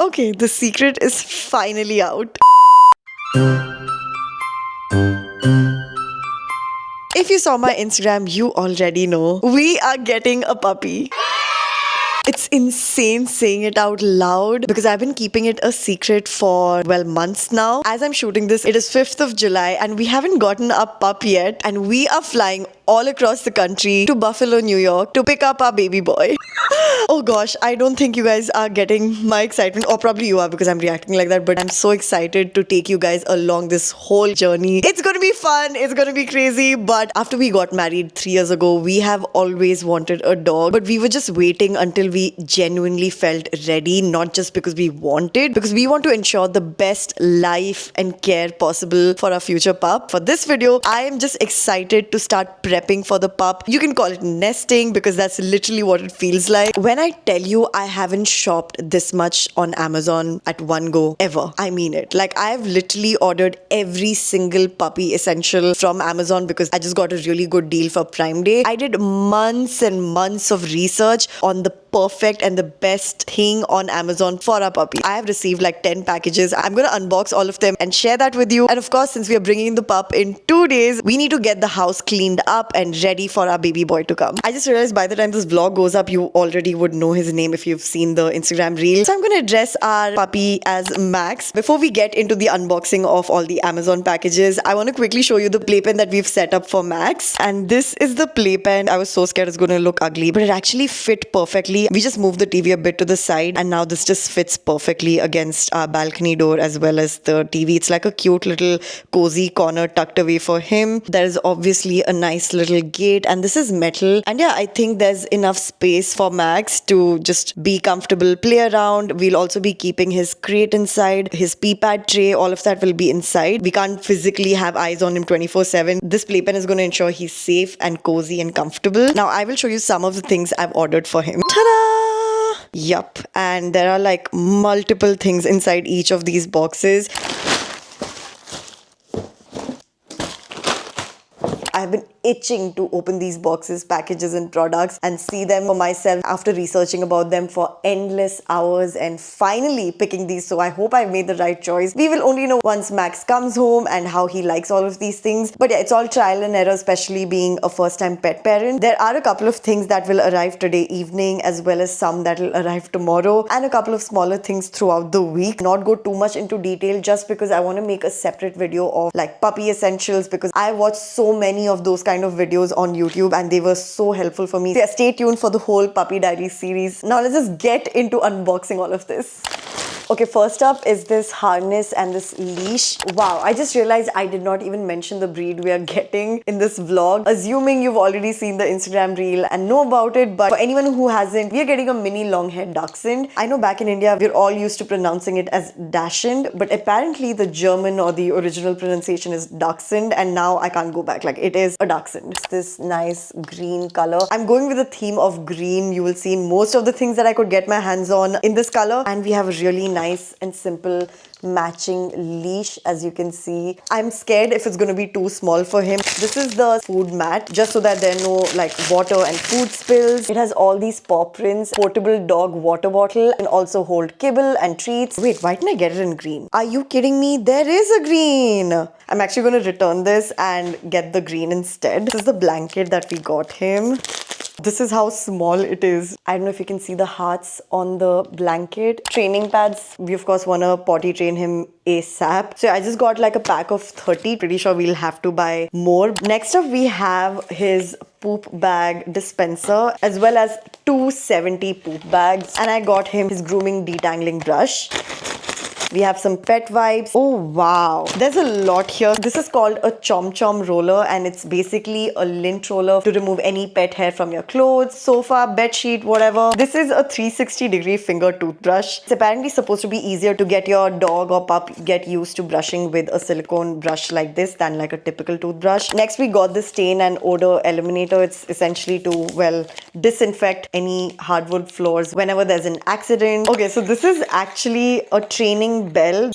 Okay, the secret is finally out. If you saw my Instagram, you already know we are getting a puppy. It's insane saying it out loud because I've been keeping it a secret for, well, months now. As I'm shooting this, it is 5th of July and we haven't gotten a pup yet. And we are flying all across the country to Buffalo, New York to pick up our baby boy. Oh gosh, I don't think you guys are getting my excitement, or probably you are because I'm reacting like that, but I'm so excited to take you guys along this whole journey. It's gonna be fun, it's gonna be crazy, but after we got married 3 years ago, we have always wanted a dog, but we were just waiting until we genuinely felt ready, not just because we wanted, because we want to ensure the best life and care possible for our future pup. For this video, I am just excited to start prepping for the pup. You can call it nesting because that's literally what it feels like. When I tell you I haven't shopped this much on Amazon at one go ever, I mean it. Like, I've literally ordered every single puppy essential from Amazon because I just got a really good deal for Prime Day. I did months and months of research on the perfect and the best thing on Amazon for our puppy. I have received like 10 packages. I'm gonna unbox all of them and share that with you. And of course, since we are bringing the pup in 2 days, we need to get the house cleaned up and ready for our baby boy to come. I just realized by the time this vlog goes up, you already would know his name if you've seen the Instagram reel. So I'm gonna address our puppy as Max. Before we get into the unboxing of all the Amazon packages, I want to quickly show you the playpen that we've set up for Max. And this is the playpen. I was so scared it's gonna look ugly, but it actually fit perfectly. We just moved the TV a bit to the side and now this just fits perfectly against our balcony door as well as the TV. It's like a cute little cozy corner tucked away for him. There is obviously a nice little gate and this is metal. And yeah, I think there's enough space for Max to just be comfortable, play around. We'll also be keeping his crate inside, his pee pad tray, all of that will be inside. We can't physically have eyes on him 24/7. This playpen is going to ensure he's safe and cozy and comfortable. Now I will show you some of the things I've ordered for him. Ta-da! Yup, and there are like multiple things inside each of these boxes. I've been itching to open these boxes, packages and products and see them for myself after researching about them for endless hours and finally picking these. So I hope I made the right choice. We will only know once Max comes home and how he likes all of these things. But yeah, it's all trial and error, especially being a first-time pet parent. There are a couple of things that will arrive today evening as well as some that will arrive tomorrow and a couple of smaller things throughout the week. Not go too much into detail just because I want to make a separate video of like puppy essentials because I watched so many of those kind of videos on YouTube and they were so helpful for me. So yeah, stay tuned for the whole Puppy Diary series. Now let's just get into unboxing all of this. Okay, first up is this harness and this leash. Wow, I just realized I did not even mention the breed we are getting in this vlog. Assuming you've already seen the Instagram reel and know about it, but for anyone who hasn't, we are getting a mini long-haired Dachshund. I know back in India, we're all used to pronouncing it as Dachshund, but apparently the German or the original pronunciation is Dachshund, and now I can't go back. Like, it is a Dachshund. It's this nice green color. I'm going with the theme of green. You will see in most of the things that I could get my hands on in this color, and we have a really nice and simple matching leash, as you can see. I'm scared if it's going to be too small for him. This is the food mat, just so that there are no like water and food spills. It has all these paw prints, portable dog water bottle, and also hold kibble and treats. Wait, why didn't I get it in green? Are you kidding me? There is a green. I'm actually going to return this and get the green instead. This is the blanket that we got him. This is how small it is. I don't know if you can see the hearts on the blanket. Training pads. We of course want to potty train him ASAP. So I just got like a pack of 30. Pretty sure we'll have to buy more. Next up we have his poop bag dispenser as well as 270 poop bags. And I got him his grooming detangling brush. We have some pet wipes. Oh wow, there's a lot here. This is called a Chom Chom roller and it's basically a lint roller to remove any pet hair from your clothes, sofa, bed sheet, whatever. This is a 360-degree finger toothbrush. It's apparently supposed to be easier to get your dog or pup get used to brushing with a silicone brush like this than like a typical toothbrush. Next we got the stain and odor eliminator. It's essentially to, well, disinfect any hardwood floors whenever there's an accident. Okay, so this is actually a training bell.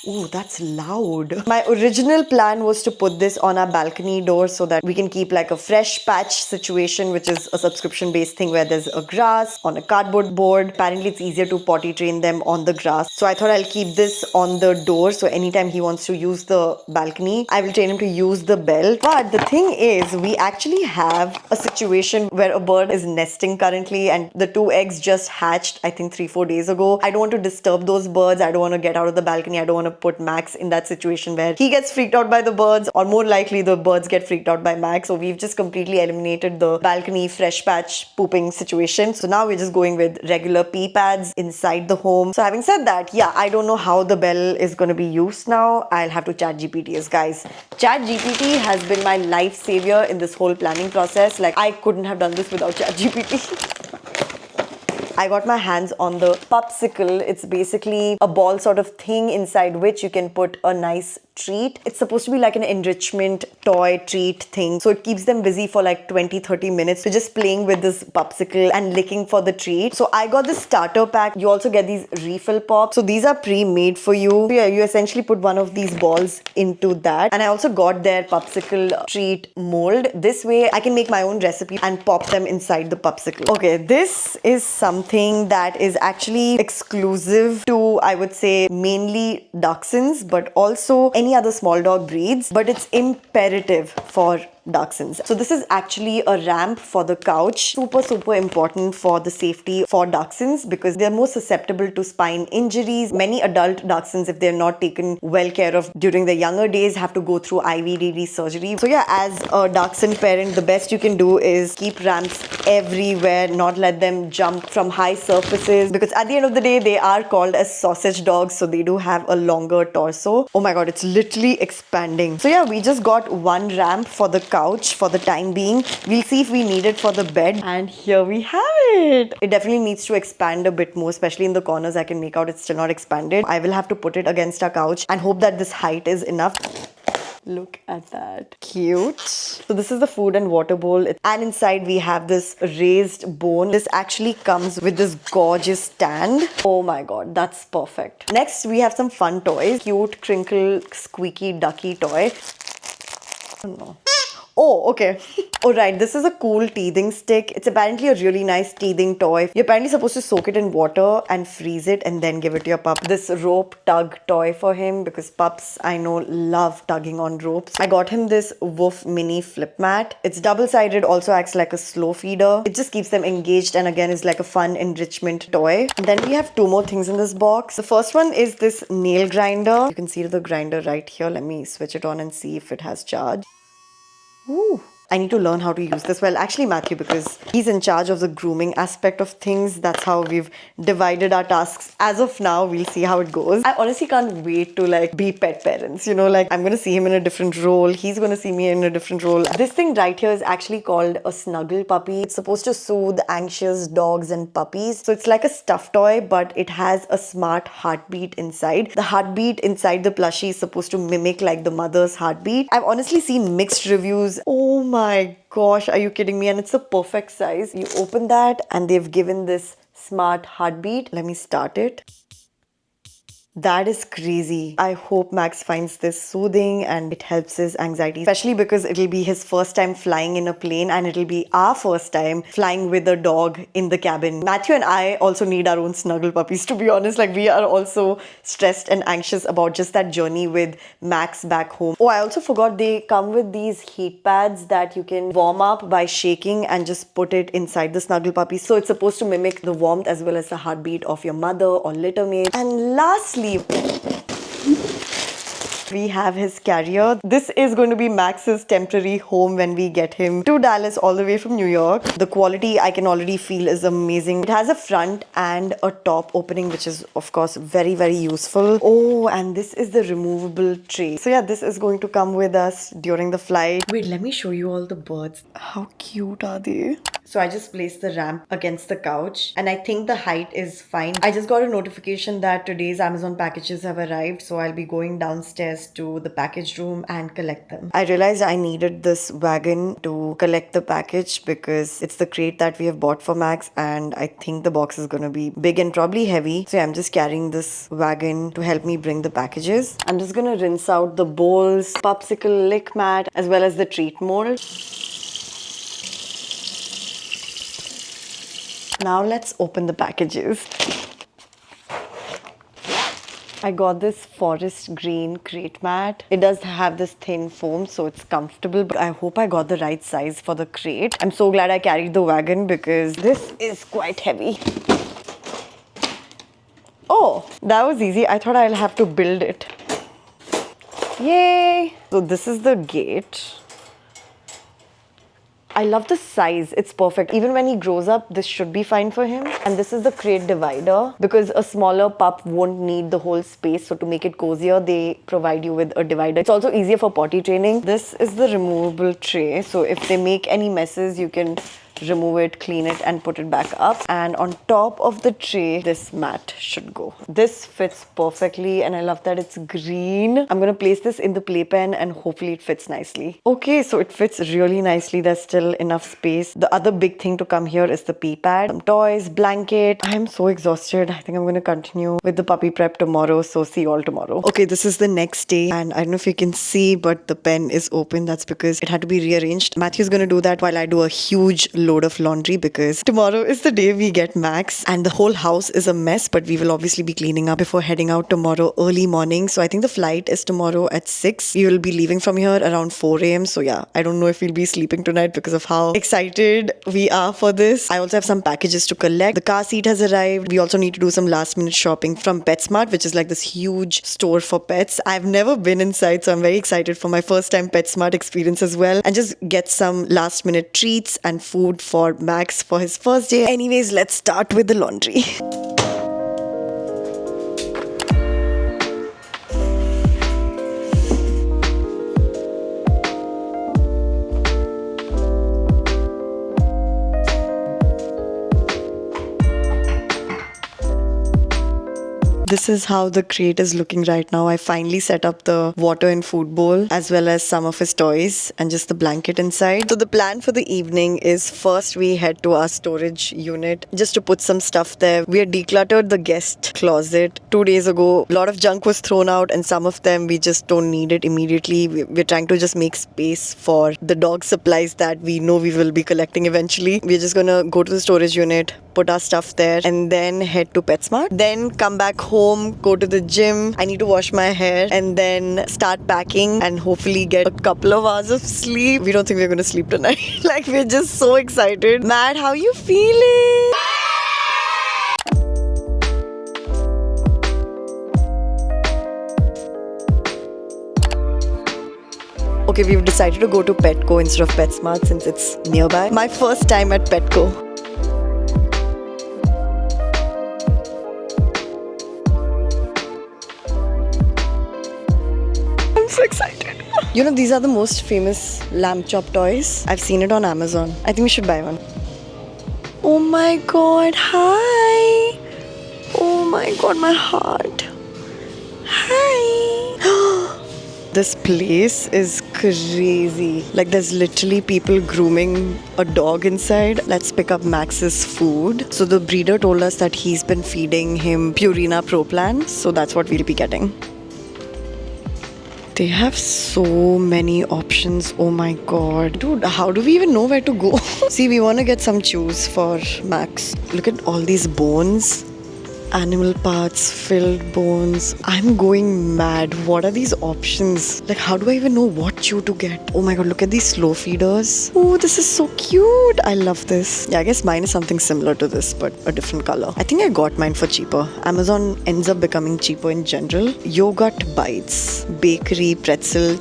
Ooh, that's loud. My original plan was to put this on our balcony door so that we can keep like a fresh patch situation, which is a subscription based thing where there's a grass on a cardboard board. Apparently it's easier to potty train them on the grass. So I thought I'll keep this on the door. So anytime he wants to use the balcony, I will train him to use the bell. But the thing is, we actually have a situation where a bird is nesting currently and the 2 eggs just hatched, I think 3-4 days ago. I don't want to disturb those birds. I don't want to get out of the balcony. I don't want to put Max in that situation where he gets freaked out by the birds, or more likely the birds get freaked out by Max. So we've just completely eliminated the balcony fresh patch pooping situation. So now we're just going with regular pee pads inside the home. So having said that, yeah, I don't know how the bell is going to be used now. I'll have to chat GPT. Guys, chat GPT has been my life savior in this whole planning process. Like, I couldn't have done this without chat GPT. I got my hands on the Pupsicle. It's basically a ball sort of thing inside which you can put a nice treat. It's supposed to be like an enrichment toy treat thing. So it keeps them busy for like 20-30 minutes. So just playing with this Pupsicle and licking for the treat. So I got this starter pack. You also get these refill pops. So these are pre-made for you. So yeah, you essentially put one of these balls into that. And I also got their Pupsicle treat mold. This way I can make my own recipe and pop them inside the Pupsicle. Okay, this is something that is actually exclusive to, I would say, mainly Dachshunds, but also any other small dog breeds, but it's imperative for Dachshunds. So this is actually a ramp for the couch. Super important for the safety for Dachshunds because they're more susceptible to spine injuries. Many adult Dachshunds, if they're not taken well care of during their younger days, have to go through IVDD surgery. So yeah, as a Dachshund parent, the best you can do is keep ramps everywhere, not let them jump from high surfaces, because at the end of the day, they are called as sausage dogs, so they do have a longer torso. Oh my god, it's literally expanding. So yeah, we just got one ramp for the couch for the time being. We'll see if we need it for the bed, and here we have it. It definitely needs to expand a bit more, especially in the corners. I can make out it's still not expanded. I will have to put it against our couch and hope that this height is enough. Look at that. Cute. So this is the food and water bowl. And inside we have this raised bone. This actually comes with this gorgeous stand. Oh my god, that's perfect. Next, we have some fun toys. Cute, crinkle, squeaky, ducky toy. I don't know. Oh, okay. Alright, this is a cool teething stick. It's apparently a really nice teething toy. You're apparently supposed to soak it in water and freeze it and then give it to your pup. This rope tug toy for him because pups, I know, love tugging on ropes. I got him this Woof mini flip mat. It's double-sided, also acts like a slow feeder. It just keeps them engaged and again is like a fun enrichment toy. And then we have 2 more things in this box. The first one is this nail grinder. You can see the grinder right here. Let me switch it on and see if it has charge. Ooh. I need to learn how to use this. Well, actually Matthew, because he's in charge of the grooming aspect of things. That's how we've divided our tasks. As of now, we'll see how it goes. I honestly can't wait to like be pet parents. You know, like I'm going to see him in a different role. He's going to see me in a different role. This thing right here is actually called a snuggle puppy. It's supposed to soothe anxious dogs and puppies. So it's like a stuffed toy, but it has a smart heartbeat inside. The heartbeat inside the plushie is supposed to mimic like the mother's heartbeat. I've honestly seen mixed reviews. Oh my gosh, are you kidding me? And it's the perfect size. You open that and they've given this smart heartbeat. Let me start it. That is crazy. I hope Max finds this soothing and it helps his anxiety, especially because it'll be his first time flying in a plane and it'll be our first time flying with a dog in the cabin. Matthew and I also need our own snuggle puppies, to be honest. Like, we are also stressed and anxious about just that journey with Max back home. Oh, I also forgot they come with these heat pads that you can warm up by shaking and just put it inside the snuggle puppy. So it's supposed to mimic the warmth as well as the heartbeat of your mother or littermate. And lastly, we have his carrier. This is going to be Max's temporary home when we get him to Dallas all the way from New York. The quality I can already feel is amazing. It has a front and a top opening, which is of course very useful. Oh, and this is the removable tray. So yeah, this is going to come with us during the flight. Wait, let me show you all the birds. How cute are they? So I just placed the ramp against the couch and I think the height is fine. I just got a notification that today's Amazon packages have arrived, so I'll be going downstairs to the package room and collect them. I realized I needed this wagon to collect the package because it's the crate that we have bought for Max, and I think the box is gonna be big and probably heavy. So I'm just carrying this wagon to help me bring the packages. I'm just gonna rinse out the bowls, popsicle lick mat, as well as the treat mold. Now let's open the packages. I got this forest green crate mat. It does have this thin foam, so it's comfortable, but I hope I got the right size for the crate. I'm so glad I carried the wagon because this is quite heavy. Oh, that was easy. I thought I'll have to build it. Yay! So this is the gate. I love the size, it's perfect. Even when he grows up, this should be fine for him. And this is the crate divider because a smaller pup won't need the whole space. So to make it cozier, they provide you with a divider. It's also easier for potty training. This is the removable tray. So if they make any messes, you can remove it, clean it and put it back up. And on top of the tray, this mat should go. This fits perfectly and I love that it's green. I'm gonna place this in the playpen and hopefully it fits nicely. Okay, so it fits really nicely. There's still enough space. The other big thing to come here is the pee pad, some toys, blanket. I'm so exhausted. I think I'm gonna continue with the puppy prep tomorrow. So see you all tomorrow. Okay, this is the next day and I don't know if you can see, but the pen is open. That's because it had to be rearranged. Matthew's gonna do that while I do a huge load of laundry because tomorrow is the day we get Max and the whole house is a mess, but we will obviously be cleaning up before heading out tomorrow early morning. So I think the flight is tomorrow at 6. We will be leaving from here around 4 a.m. So yeah, I don't know if we'll be sleeping tonight because of how excited we are for this. I also have some packages to collect. The car seat has arrived. We also need to do some last minute shopping from PetSmart, which is like this huge store for pets. I've never been inside, so I'm very excited for my first time PetSmart experience as well, and just get some last minute treats and food for Max for his first day. Anyways, let's start with the laundry. This is how the crate is looking right now. I finally set up the water and food bowl as well as some of his toys and just the blanket inside. So the plan for the evening is first we head to our storage unit just to put some stuff there. We had decluttered the guest closet 2 days ago. A lot of junk was thrown out and some of them we just don't need it immediately. We're trying to just make space for the dog supplies that we know we will be collecting eventually. We're just gonna go to the storage unit, put our stuff there and then head to PetSmart. Then come back home, go to the gym. I need to wash my hair and then start packing and hopefully get a couple of hours of sleep. We don't think we're going to sleep tonight. Like we're just so excited. Matt, how you feeling? Okay, we've decided to go to Petco instead of PetSmart since it's nearby. My first time at Petco. So excited. You know, these are the most famous lamb chop toys. I've seen it on Amazon. I think we should buy one. Oh my god, hi. Oh my god, my heart. Hi. This place is crazy. Like there's literally people grooming a dog inside. Let's pick up Max's food. So the breeder told us that he's been feeding him Purina Pro Plan. So that's what we'll be getting. They have so many options. Oh my god. Dude, how do we even know where to go? See, we want to get some chews for Max. Look at all these bones. Animal parts, filled bones. I'm going mad. What are these options? Like, how do I even know what chew to get? Oh my god, look at these slow feeders. Oh, this is so cute. I love this. Yeah, I guess mine is something similar to this, but a different color. I think I got mine for cheaper. Amazon ends up becoming cheaper in general. Yogurt bites, bakery, pretzel,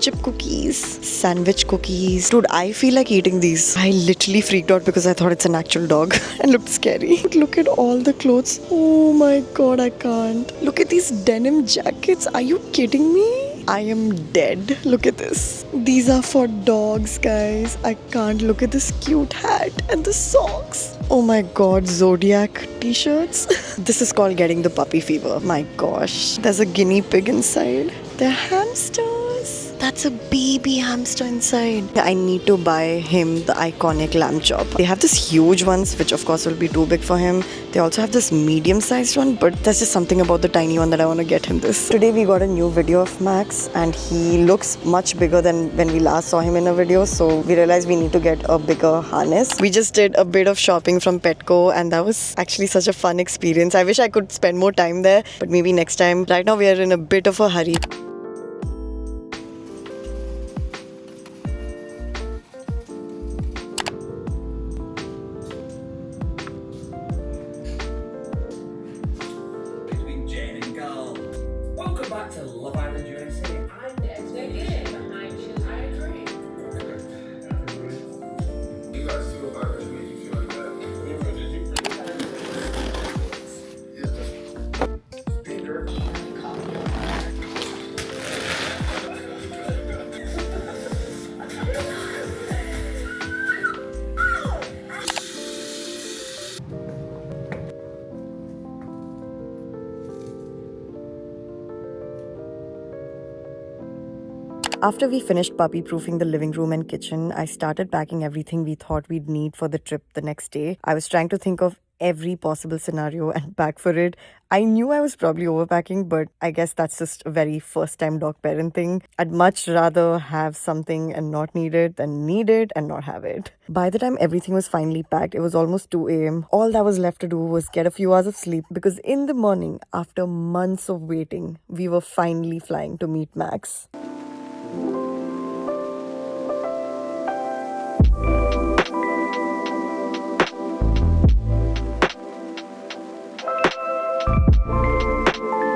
chip cookies, sandwich cookies. Dude, I feel like eating these. I literally freaked out because I thought it's an actual dog and looked scary. Look at all the clothes. Oh my god, I can't. Look at these denim jackets. Are you kidding me? I am dead. Look at this. These are for dogs, guys. I can't. Look at this cute hat and the socks. Oh my god, Zodiac t-shirts. This is called getting the puppy fever. My gosh. There's a guinea pig inside. They're hamsters. That's a baby hamster inside. I need to buy him the iconic lamb chop. They have this huge ones, which of course will be too big for him. They also have this medium-sized one, but there's just something about the tiny one that I want to get him this. Today we got a new video of Max and he looks much bigger than when we last saw him in a video. So we realized we need to get a bigger harness. We just did a bit of shopping from Petco and that was actually such a fun experience. I wish I could spend more time there, but maybe next time. Right now we are in a bit of a hurry. Welcome back to Love Island USA. I'm next. Again, behind you. I agree. You guys feel like that make you feel like that? Did you? Yeah, just bigger. After we finished puppy proofing the living room and kitchen, I started packing everything we thought we'd need for the trip the next day. I was trying to think of every possible scenario and pack for it. I knew I was probably overpacking, but I guess that's just a very first-time dog parent thing. I'd much rather have something and not need it than need it and not have it. By the time everything was finally packed, it was almost 2 a.m. All that was left to do was get a few hours of sleep because in the morning, after months of waiting, we were finally flying to meet Max.